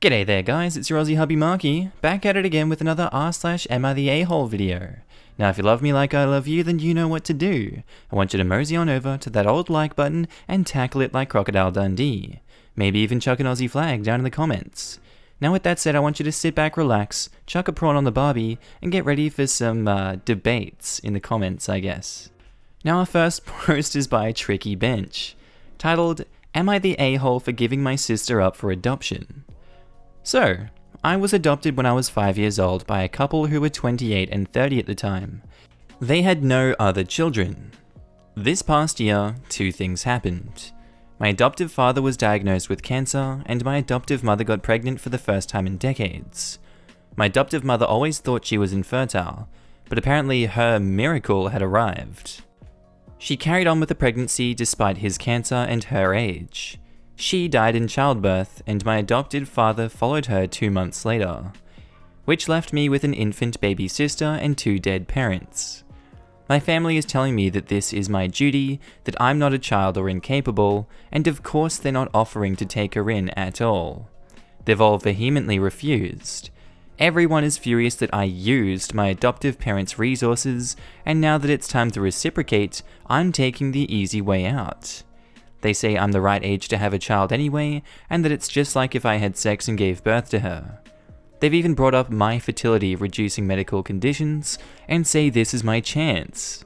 G'day there guys, it's your Aussie Hubby Markee, back at it again with another r/AmITheA hole video. Now if you love me like I love you, then you know what to do. I want you to mosey on over to that old like button and tackle it like Crocodile Dundee. Maybe even chuck an Aussie flag down in the comments. Now with that said, I want you to sit back, relax, chuck a prawn on the barbie, and get ready for some debates in the comments, I guess. Now our first post is by Tricky Bench, titled, "Am I the a-hole for giving my sister up for adoption?" So, I was adopted when I was 5 years old by a couple who were 28 and 30 at the time. They had no other children. This past year, two things happened. My adoptive father was diagnosed with cancer, and my adoptive mother got pregnant for the first time in decades. My adoptive mother always thought she was infertile, but apparently her miracle had arrived. She carried on with the pregnancy despite his cancer and her age. She died in childbirth, and my adopted father followed her 2 months later, which left me with an infant baby sister and 2 dead parents. My family is telling me that this is my duty, that I'm not a child or incapable, and of course they're not offering to take her in at all. They've all vehemently refused. Everyone is furious that I used my adoptive parents' resources, and now that it's time to reciprocate, I'm taking the easy way out. They say I'm the right age to have a child anyway, and that it's just like if I had sex and gave birth to her. They've even brought up my fertility reducing medical conditions, and say this is my chance.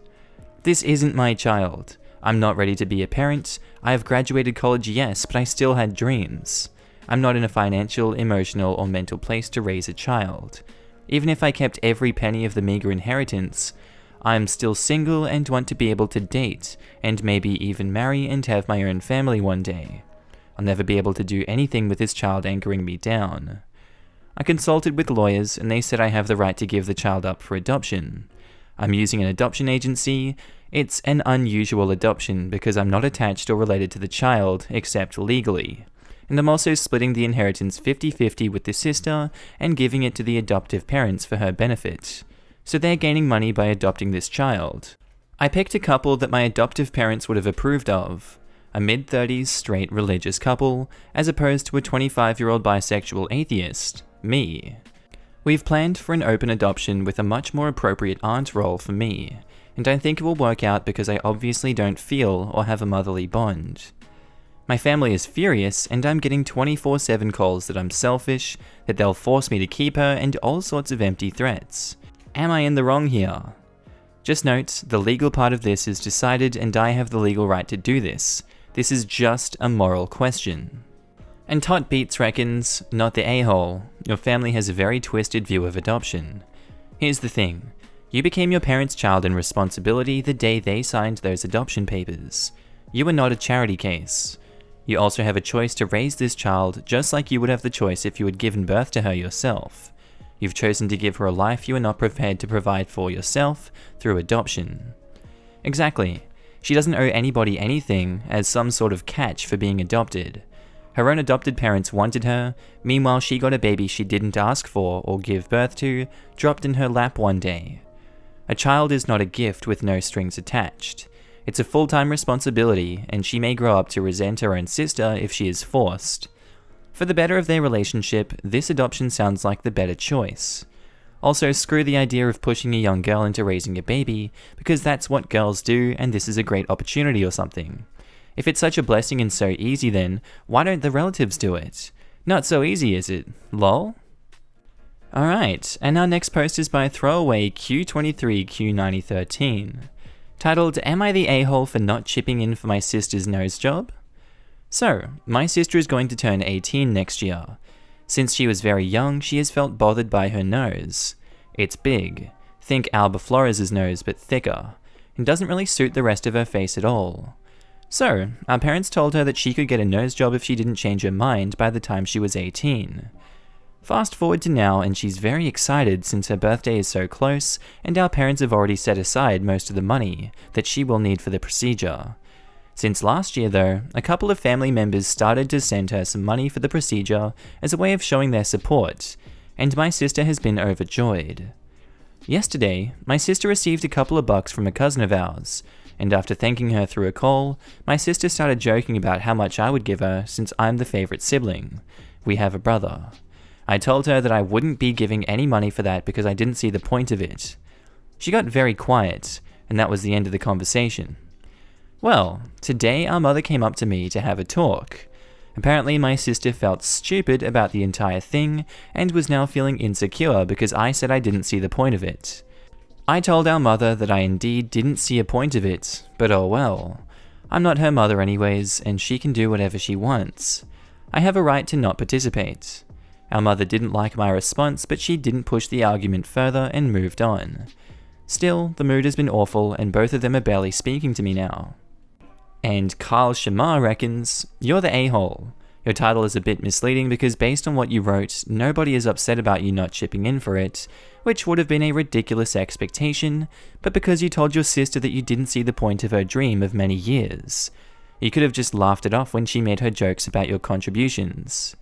This isn't my child. I'm not ready to be a parent. I have graduated college, yes, but I still had dreams. I'm not in a financial, emotional, or mental place to raise a child. Even if I kept every penny of the meager inheritance, I'm still single and want to be able to date, and maybe even marry and have my own family one day. I'll never be able to do anything with this child anchoring me down. I consulted with lawyers, and they said I have the right to give the child up for adoption. I'm using an adoption agency. It's an unusual adoption because I'm not attached or related to the child, except legally. And I'm also splitting the inheritance 50-50 with the sister and giving it to the adoptive parents for her benefit. So they're gaining money by adopting this child. I picked a couple that my adoptive parents would have approved of. A mid-30s straight religious couple, as opposed to a 25-year-old bisexual atheist, me. We've planned for an open adoption with a much more appropriate aunt role for me, and I think it will work out because I obviously don't feel or have a motherly bond. My family is furious, and I'm getting 24/7 calls that I'm selfish, that they'll force me to keep her, and all sorts of empty threats. Am I in the wrong here? Just note, the legal part of this is decided and I have the legal right to do this. This is just a moral question. And Tot Beats reckons, not the a-hole, your family has a very twisted view of adoption. Here's the thing, you became your parents' child in responsibility the day they signed those adoption papers. You are not a charity case. You also have a choice to raise this child just like you would have the choice if you had given birth to her yourself. You've chosen to give her a life you are not prepared to provide for yourself through adoption. Exactly. She doesn't owe anybody anything as some sort of catch for being adopted. Her own adopted parents wanted her, meanwhile she got a baby she didn't ask for or give birth to, dropped in her lap one day. A child is not a gift with no strings attached. It's a full-time responsibility, and she may grow up to resent her own sister if she is forced. For the better of their relationship, this adoption sounds like the better choice. Also, screw the idea of pushing a young girl into raising a baby, because that's what girls do and this is a great opportunity or something. If it's such a blessing and so easy then, why don't the relatives do it? Not so easy, is it? Lol? Alright, and our next post is by throwaway Q23Q9013, titled, "Am I the a-hole for not chipping in for my sister's nose job?" So, my sister is going to turn 18 next year. Since she was very young, she has felt bothered by her nose. It's big. Think Alba Flores' nose, but thicker, and doesn't really suit the rest of her face at all. So, our parents told her that she could get a nose job if she didn't change her mind by the time she was 18. Fast forward to now, and she's very excited since her birthday is so close, and our parents have already set aside most of the money that she will need for the procedure. Since last year though, a couple of family members started to send her some money for the procedure as a way of showing their support, and my sister has been overjoyed. Yesterday, my sister received a couple of bucks from a cousin of ours, and after thanking her through a call, my sister started joking about how much I would give her since I'm the favourite sibling. We have a brother. I told her that I wouldn't be giving any money for that because I didn't see the point of it. She got very quiet, and that was the end of the conversation. Well, today our mother came up to me to have a talk. Apparently my sister felt stupid about the entire thing and was now feeling insecure because I said I didn't see the point of it. I told our mother that I indeed didn't see a point of it, but oh well. I'm not her mother anyways, and she can do whatever she wants. I have a right to not participate. Our mother didn't like my response, but she didn't push the argument further and moved on. Still, the mood has been awful and both of them are barely speaking to me now. And Carl Shamar reckons, "You're the a-hole. Your title is a bit misleading because based on what you wrote, nobody is upset about you not chipping in for it, which would have been a ridiculous expectation, but because you told your sister that you didn't see the point of her dream of many years. You could have just laughed it off when she made her jokes about your contributions."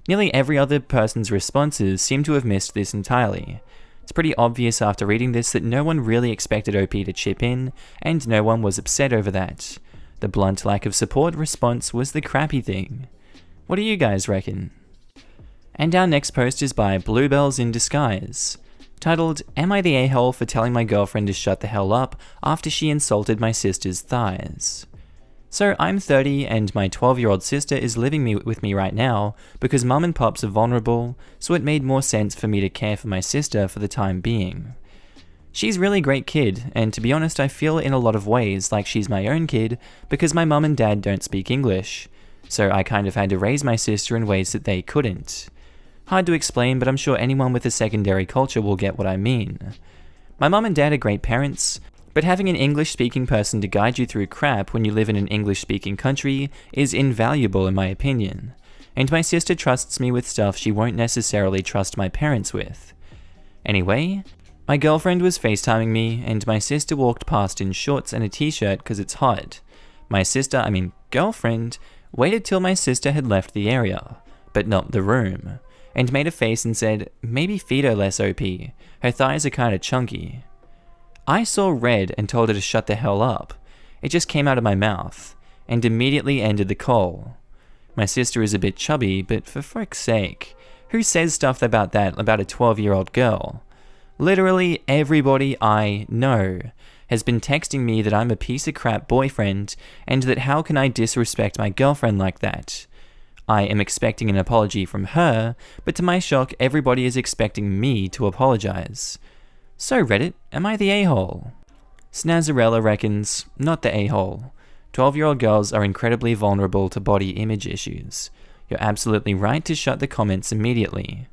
Nearly every other person's responses seem to have missed this entirely. It's pretty obvious after reading this that no one really expected OP to chip in, and no one was upset over that. The blunt lack of support response was the crappy thing. What do you guys reckon? And our next post is by Bluebells in Disguise, titled, "Am I the a-hole for telling my girlfriend to shut the hell up after she insulted my sister's thighs?" So I'm 30 and my 12-year-old sister is living with me right now because mum and pops are vulnerable, so it made more sense for me to care for my sister for the time being. She's a really great kid, and to be honest I feel in a lot of ways like she's my own kid because my mum and dad don't speak English. So I kind of had to raise my sister in ways that they couldn't. Hard to explain, but I'm sure anyone with a secondary culture will get what I mean. My mum and dad are great parents, but having an English-speaking person to guide you through crap when you live in an English-speaking country is invaluable in my opinion. And my sister trusts me with stuff she won't necessarily trust my parents with. Anyway, my girlfriend was FaceTiming me, and my sister walked past in shorts and a t-shirt because it's hot. My girlfriend, waited till my sister had left the area, but not the room, and made a face and said, "Maybe feed her less OP, her thighs are kinda chunky." I saw red and told her to shut the hell up. It just came out of my mouth, and immediately ended the call. My sister is a bit chubby, but for frick's sake, who says stuff about that about a 12-year-old girl? Literally everybody I know has been texting me that I'm a piece of crap boyfriend and that how can I disrespect my girlfriend like that? I am expecting an apology from her, but to my shock everybody is expecting me to apologize. So Reddit, am I the a-hole? Snazzarella reckons, not the a-hole. 12-year-old girls are incredibly vulnerable to body image issues. You're absolutely right to shut the comments immediately.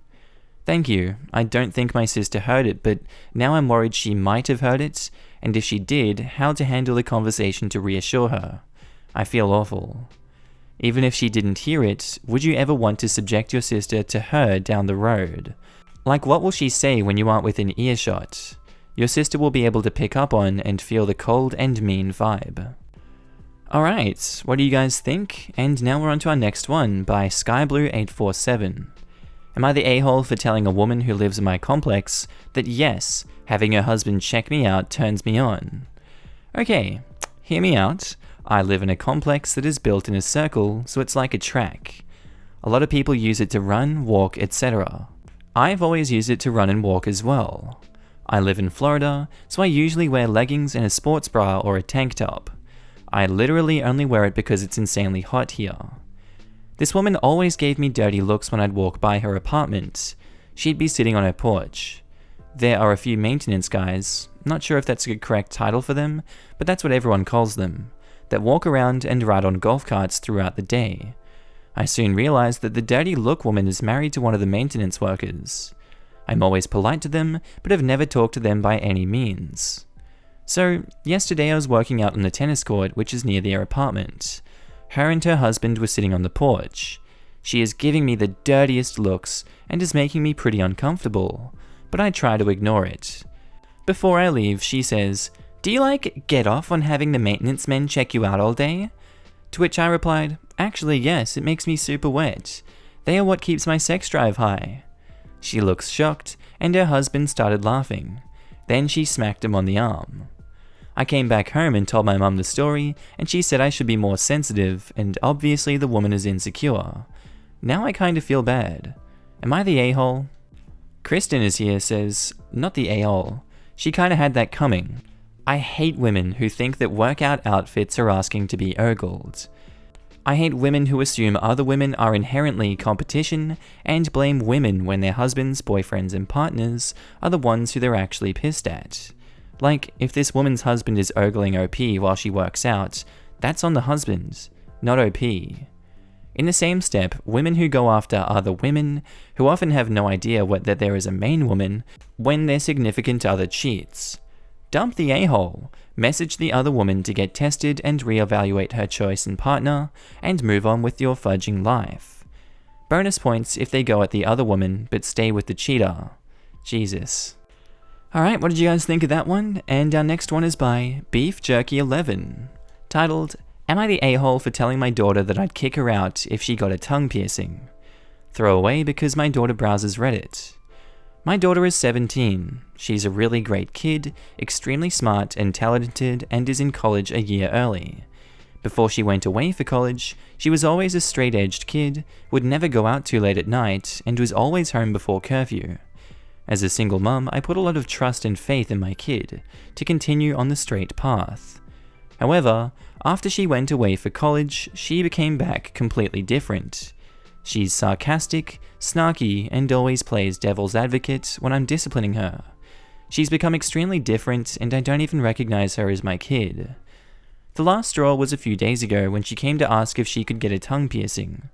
Thank you. I don't think my sister heard it, but now I'm worried she might have heard it, and if she did, how to handle the conversation to reassure her. I feel awful. Even if she didn't hear it, would you ever want to subject your sister to her down the road? Like, what will she say when you aren't within earshot? Your sister will be able to pick up on and feel the cold and mean vibe. Alright, what do you guys think? And now we're on to our next one by Skyblue847. Am I the a-hole for telling a woman who lives in my complex that yes, having her husband check me out turns me on? Okay, hear me out. I live in a complex that is built in a circle, so it's like a track. A lot of people use it to run, walk, etc. I've always used it to run and walk as well. I live in Florida, so I usually wear leggings and a sports bra or a tank top. I literally only wear it because it's insanely hot here. This woman always gave me dirty looks when I'd walk by her apartment. She'd be sitting on her porch. There are a few maintenance guys, not sure if that's a correct title for them, but that's what everyone calls them, that walk around and ride on golf carts throughout the day. I soon realized that the dirty look woman is married to one of the maintenance workers. I'm always polite to them, but have never talked to them by any means. So, yesterday I was working out on the tennis court, which is near their apartment. Her and her husband were sitting on the porch. She is giving me the dirtiest looks and is making me pretty uncomfortable, but I try to ignore it. Before I leave, she says, "Do you get off on having the maintenance men check you out all day?" To which I replied, "Actually yes, it makes me super wet. They are what keeps my sex drive high." She looks shocked, and her husband started laughing. Then she smacked him on the arm. I came back home and told my mum the story, and she said I should be more sensitive, and obviously the woman is insecure. Now I kind of feel bad. Am I the a-hole? Kristen is here, says, not the a-hole. She kinda had that coming. I hate women who think that workout outfits are asking to be ogled. I hate women who assume other women are inherently competition and blame women when their husbands, boyfriends, and partners are the ones who they're actually pissed at. Like, if this woman's husband is ogling OP while she works out, that's on the husband, not OP. In the same step, women who go after other women, who often have no idea that there is a main woman, when their significant other cheats. Dump the a-hole, message the other woman to get tested and reevaluate her choice in partner, and move on with your fudging life. Bonus points if they go at the other woman, but stay with the cheater. Jesus. Alright, what did you guys think of that one? And our next one is by Beef Jerky 11, titled, Am I the a-hole for telling my daughter that I'd kick her out if she got a tongue piercing? Throw away because my daughter browses Reddit. My daughter is 17. She's a really great kid, extremely smart and talented, and is in college a year early. Before she went away for college, she was always a straight-edged kid, would never go out too late at night, and was always home before curfew. As a single mum, I put a lot of trust and faith in my kid to continue on the straight path. However, after she went away for college, she became back completely different. She's sarcastic, snarky, and always plays devil's advocate when I'm disciplining her. She's become extremely different, and I don't even recognize her as my kid. The last straw was a few days ago when she came to ask if she could get a tongue piercing.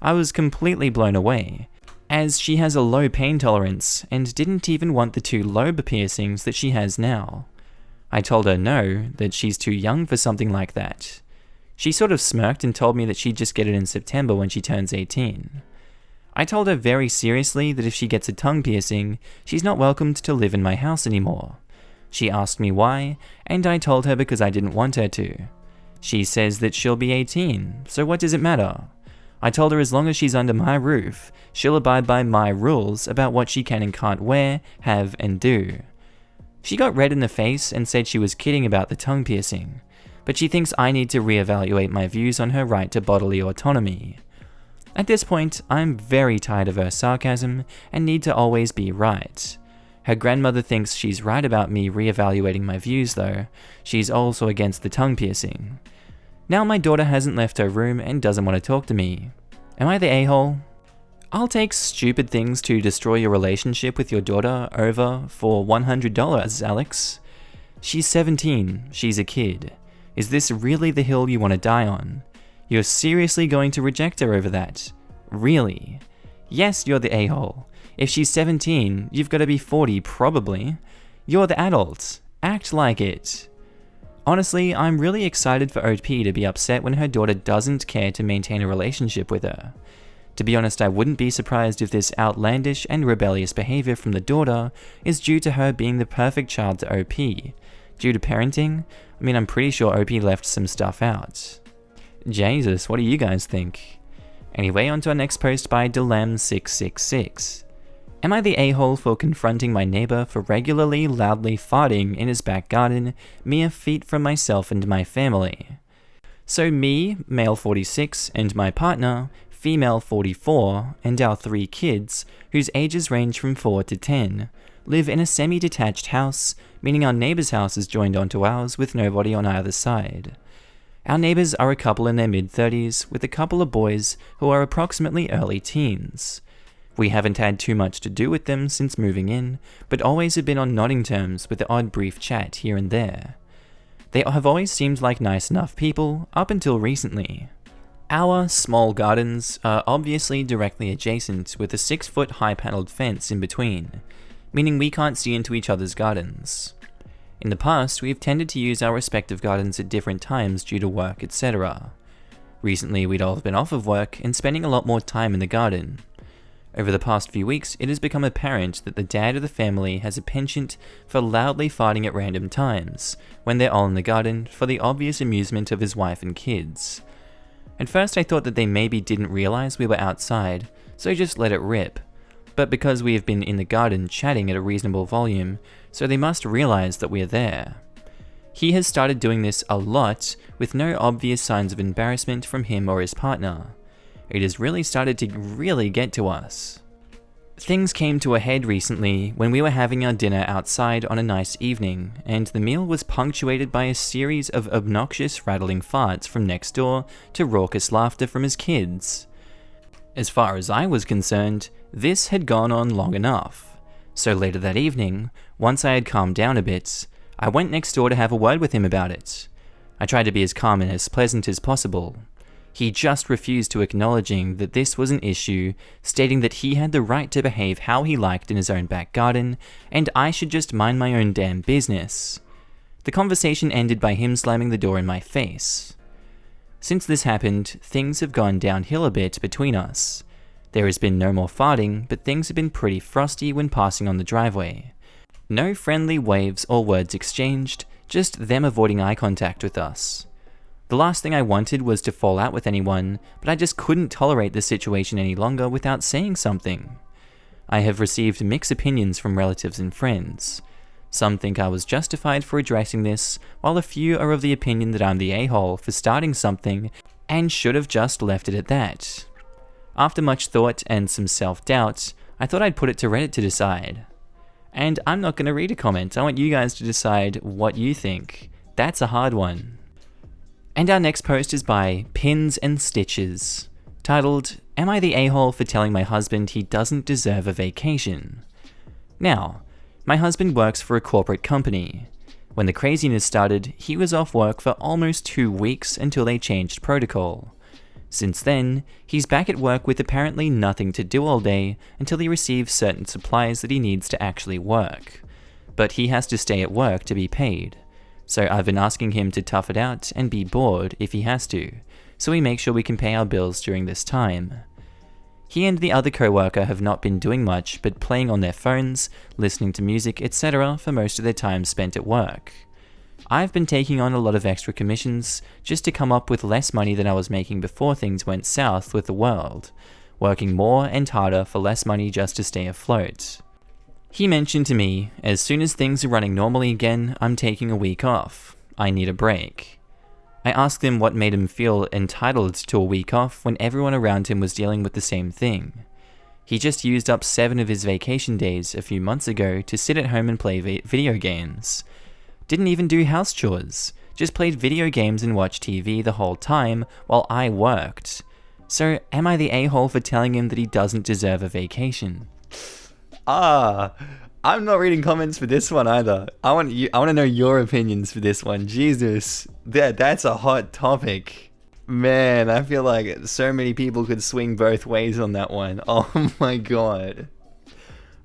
I was completely blown away, as she has a low pain tolerance and didn't even want the 2 lobe piercings that she has now. I told her no, that she's too young for something like that. She sort of smirked and told me that she'd just get it in September when she turns 18. I told her very seriously that if she gets a tongue piercing, she's not welcomed to live in my house anymore. She asked me why, and I told her because I didn't want her to. She says that she'll be 18, so what does it matter? I told her as long as she's under my roof, she'll abide by my rules about what she can and can't wear, have, and do. She got red in the face and said she was kidding about the tongue piercing, but she thinks I need to reevaluate my views on her right to bodily autonomy. At this point, I'm very tired of her sarcasm and need to always be right. Her grandmother thinks she's right about me reevaluating my views though. She's also against the tongue piercing. Now my daughter hasn't left her room and doesn't want to talk to me. Am I the a-hole? I'll take stupid things to destroy your relationship with your daughter over for $100, Alex. She's 17, she's a kid. Is this really the hill you want to die on? You're seriously going to reject her over that? Really? Yes, you're the a-hole. If she's 17, you've got to be 40 probably. You're the adult. Act like it. Honestly, I'm really excited for OP to be upset when her daughter doesn't care to maintain a relationship with her. To be honest, I wouldn't be surprised if this outlandish and rebellious behavior from the daughter is due to her being the perfect child to OP. Due to parenting? I mean, I'm pretty sure OP left some stuff out. Jesus, what do you guys think? Anyway, on to our next post by Delem666. Am I the a-hole for confronting my neighbor for regularly loudly farting in his back garden, mere feet from myself and my family? So me, male 46, and my partner, female 44, and our 3 kids, whose ages range from 4 to 10, live in a semi-detached house, meaning our neighbor's house is joined onto ours with nobody on either side. Our neighbors are a couple in their mid-30s with a couple of boys who are approximately early teens. We haven't had too much to do with them since moving in, but always have been on nodding terms with the odd brief chat here and there. They have always seemed like nice enough people up until recently. Our small gardens are obviously directly adjacent with a 6-foot high panelled fence in between, meaning we can't see into each other's gardens. In the past, we've tended to use our respective gardens at different times due to work, etc. Recently, we'd all been off of work and spending a lot more time in the garden. Over the past few weeks, it has become apparent that the dad of the family has a penchant for loudly farting at random times, when they're all in the garden, for the obvious amusement of his wife and kids. At first I thought that they maybe didn't realize we were outside, so just let it rip. But because we have been in the garden chatting at a reasonable volume, so they must realize that we are there. He has started doing this a lot, with no obvious signs of embarrassment from him or his partner. It has really started to really get to us. Things came to a head recently when we were having our dinner outside on a nice evening, and the meal was punctuated by a series of obnoxious rattling farts from next door to raucous laughter from his kids. As far as I was concerned, this had gone on long enough. So later that evening, once I had calmed down a bit, I went next door to have a word with him about it. I tried to be as calm and as pleasant as possible. He just refused to acknowledging that this was an issue, stating that he had the right to behave how he liked in his own back garden, and I should just mind my own damn business. The conversation ended by him slamming the door in my face. Since this happened, things have gone downhill a bit between us. There has been no more farting, but things have been pretty frosty when passing on the driveway. No friendly waves or words exchanged, just them avoiding eye contact with us. The last thing I wanted was to fall out with anyone, but I just couldn't tolerate the situation any longer without saying something. I have received mixed opinions from relatives and friends. Some think I was justified for addressing this, while a few are of the opinion that I'm the a-hole for starting something and should have just left it at that. After much thought and some self-doubt, I thought I'd put it to Reddit to decide. And I'm not going to read a comment, I want you guys to decide what you think. That's a hard one. And our next post is by Pins and Stitches, titled, "Am I the a-hole for telling my husband he doesn't deserve a vacation?" Now, my husband works for a corporate company. When the craziness started, he was off work for almost 2 weeks until they changed protocol. Since then, he's back at work with apparently nothing to do all day until he receives certain supplies that he needs to actually work. But he has to stay at work to be paid. So I've been asking him to tough it out and be bored if he has to, so we make sure we can pay our bills during this time. He and the other co-worker have not been doing much but playing on their phones, listening to music, etc. for most of their time spent at work. I've been taking on a lot of extra commissions just to come up with less money than I was making before things went south with the world, working more and harder for less money just to stay afloat. He mentioned to me, as soon as things are running normally again, I'm taking a week off. I need a break. I asked him what made him feel entitled to a week off when everyone around him was dealing with the same thing. He just used up 7 of his vacation days a few months ago to sit at home and play video games. Didn't even do house chores, just played video games and watched TV the whole time while I worked. So am I the a-hole for telling him that he doesn't deserve a vacation? I'm not reading comments for this one either. I want to know your opinions for this one. Jesus, that's a hot topic. Man, I feel like so many people could swing both ways on that one. Oh my god.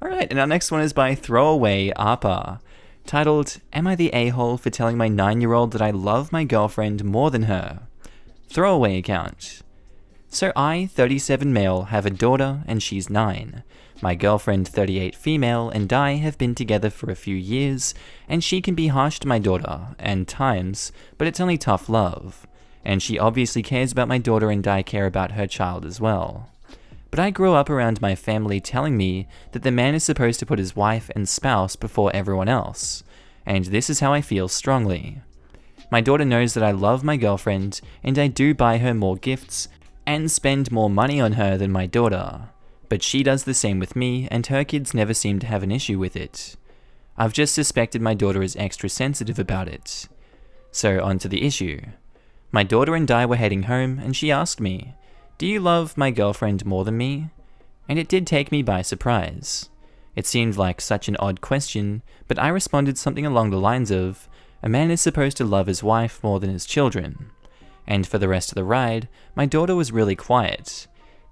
Alright, and our next one is by Throwaway APA, titled, "Am I the a-hole for telling my 9-year-old that I love my girlfriend more than her?" Throwaway account. So I, 37 male, have a daughter and she's 9. My girlfriend, 38 female, and I have been together for a few years, and she can be harsh to my daughter, and times, but it's only tough love. And she obviously cares about my daughter and I care about her child as well. But I grew up around my family telling me that the man is supposed to put his wife and spouse before everyone else, and this is how I feel strongly. My daughter knows that I love my girlfriend, and I do buy her more gifts, and spend more money on her than my daughter. But she does the same with me, and her kids never seem to have an issue with it. I've just suspected my daughter is extra sensitive about it. So on to the issue. My daughter and I were heading home, and she asked me, "Do you love my girlfriend more than me?" And it did take me by surprise. It seemed like such an odd question, but I responded something along the lines of, "A man is supposed to love his wife more than his children." And for the rest of the ride, my daughter was really quiet.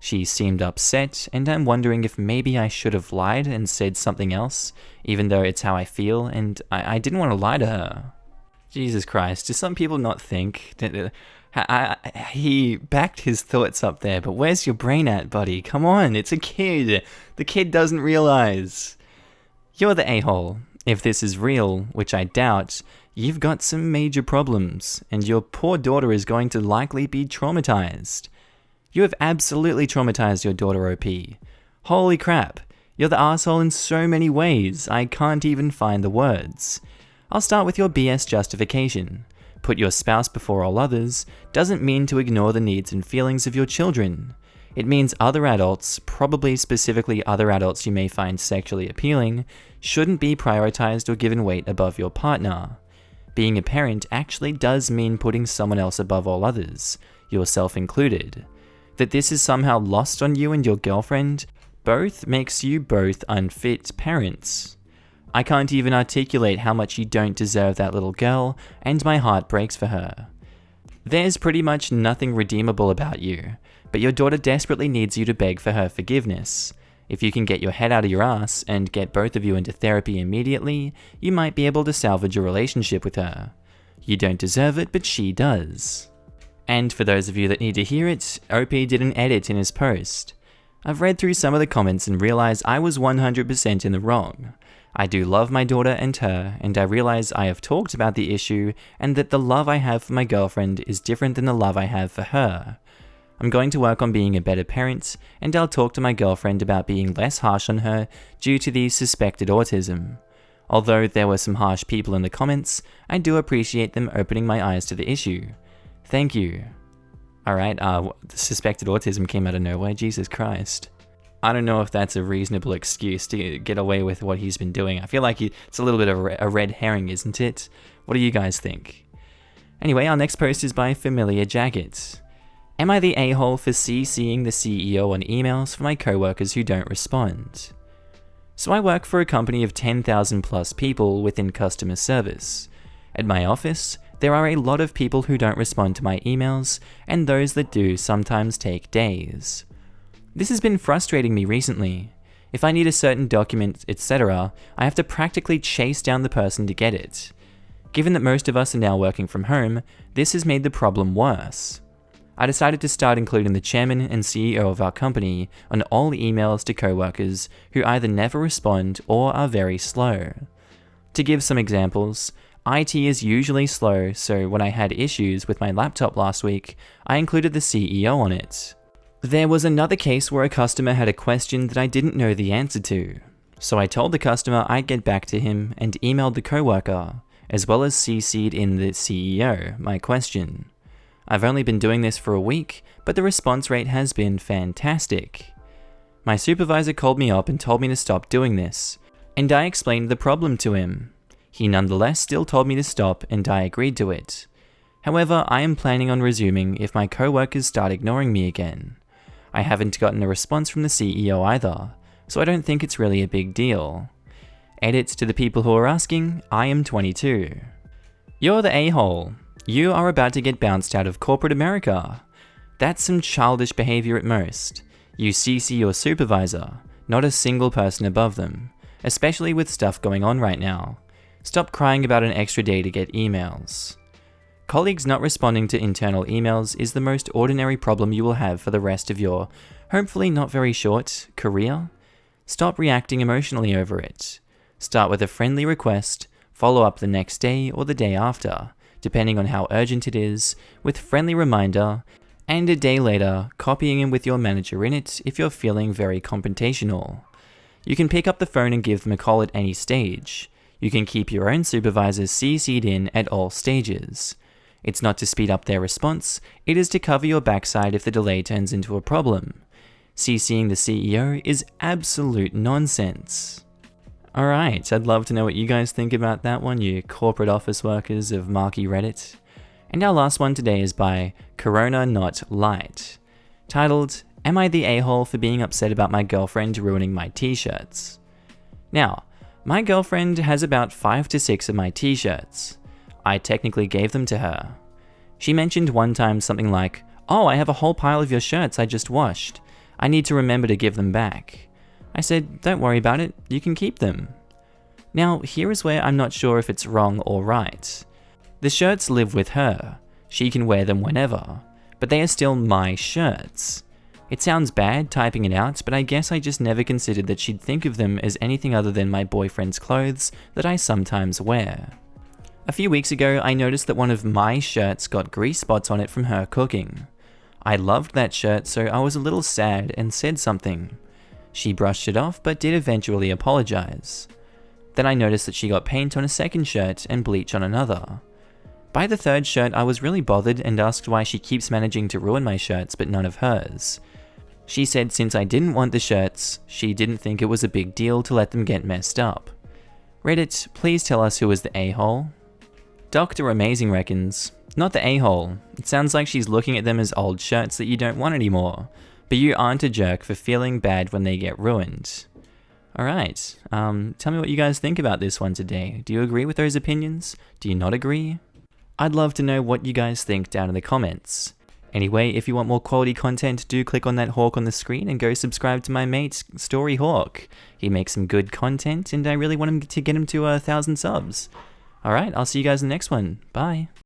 She seemed upset, and I'm wondering if maybe I should have lied and said something else, even though it's how I feel, and I didn't want to lie to her. Jesus Christ, do some people not think? He backed his thoughts up there, but where's your brain at, buddy? Come on, it's a kid. The kid doesn't realize. You're the a-hole. If this is real, which I doubt, you've got some major problems, and your poor daughter is going to likely be traumatized. You have absolutely traumatized your daughter, OP. Holy crap, you're the asshole in so many ways, I can't even find the words. I'll start with your BS justification. Put your spouse before all others doesn't mean to ignore the needs and feelings of your children. It means other adults, probably specifically other adults you may find sexually appealing, shouldn't be prioritized or given weight above your partner. Being a parent actually does mean putting someone else above all others, yourself included. That this is somehow lost on you and your girlfriend both makes you both unfit parents. I can't even articulate how much you don't deserve that little girl, and my heart breaks for her. There's pretty much nothing redeemable about you, but your daughter desperately needs you to beg for her forgiveness. If you can get your head out of your ass and get both of you into therapy immediately, you might be able to salvage a relationship with her. You don't deserve it, but she does. And for those of you that need to hear it, OP did an edit in his post. I've read through some of the comments and realized I was 100% in the wrong. I do love my daughter and her, and I realize I have talked about the issue and that the love I have for my girlfriend is different than the love I have for her. I'm going to work on being a better parent, and I'll talk to my girlfriend about being less harsh on her due to the suspected autism. Although there were some harsh people in the comments, I do appreciate them opening my eyes to the issue. Thank you. Alright, the suspected autism came out of nowhere, Jesus Christ. I don't know if that's a reasonable excuse to get away with what he's been doing. I feel like it's a little bit of a red herring, isn't it? What do you guys think? Anyway, our next post is by Familiar Jacket. Am I the a-hole for CCing the CEO on emails for my coworkers who don't respond? So I work for a company of 10,000 plus people within customer service. At my office, there are a lot of people who don't respond to my emails, and those that do sometimes take days. This has been frustrating me recently. If I need a certain document, etc., I have to practically chase down the person to get it. Given that most of us are now working from home, this has made the problem worse. I decided to start including the chairman and CEO of our company on all emails to coworkers who either never respond or are very slow. To give some examples, IT is usually slow, so when I had issues with my laptop last week, I included the CEO on it. There was another case where a customer had a question that I didn't know the answer to, so I told the customer I'd get back to him and emailed the coworker, as well as CC'd in the CEO my question. I've only been doing this for a week, but the response rate has been fantastic. My supervisor called me up and told me to stop doing this, and I explained the problem to him. He nonetheless still told me to stop, and I agreed to it. However, I am planning on resuming if my coworkers start ignoring me again. I haven't gotten a response from the CEO either, so I don't think it's really a big deal. Edits to the people who are asking, I am 22. You're the a-hole. You are about to get bounced out of corporate America. That's some childish behavior at most. You CC your supervisor, not a single person above them, especially with stuff going on right now. Stop crying about an extra day to get emails. Colleagues not responding to internal emails is the most ordinary problem you will have for the rest of your, hopefully not very short, career. Stop reacting emotionally over it. Start with a friendly request, follow up the next day or the day after, depending on how urgent it is, with friendly reminder, and a day later, copying in with your manager in it if you're feeling very confrontational. You can pick up the phone and give them a call at any stage. You can keep your own supervisors CC'd in at all stages. It's not to speed up their response, it is to cover your backside if the delay turns into a problem. CCing the CEO is absolute nonsense. Alright, I'd love to know what you guys think about that one, you corporate office workers of Markee Reddit. And our last one today is by Corona Not Light, titled, Am I the a-hole for being upset about my girlfriend ruining my t-shirts? Now, my girlfriend has about 5 to 6 of my t-shirts. I technically gave them to her. She mentioned one time something like, "Oh, I have a whole pile of your shirts I just washed. I need to remember to give them back." I said, "Don't worry about it, you can keep them." Now, here is where I'm not sure if it's wrong or right. The shirts live with her. She can wear them whenever, but they are still my shirts. It sounds bad typing it out, but I guess I just never considered that she'd think of them as anything other than my boyfriend's clothes that I sometimes wear. A few weeks ago, I noticed that one of my shirts got grease spots on it from her cooking. I loved that shirt, so I was a little sad and said something. She brushed it off, but did eventually apologize. Then I noticed that she got paint on a second shirt and bleach on another. By the third shirt, I was really bothered and asked why she keeps managing to ruin my shirts but none of hers. She said since I didn't want the shirts, she didn't think it was a big deal to let them get messed up. Reddit, please tell us who was the a-hole. Dr. Amazing reckons, not the a-hole. It sounds like she's looking at them as old shirts that you don't want anymore. But you aren't a jerk for feeling bad when they get ruined. Alright, tell me what you guys think about this one today. Do you agree with those opinions? Do you not agree? I'd love to know what you guys think down in the comments. Anyway, if you want more quality content, do click on that hawk on the screen and go subscribe to my mate, Story Hawk. He makes some good content and I really want him to get him to 1,000 subs. Alright, I'll see you guys in the next one. Bye.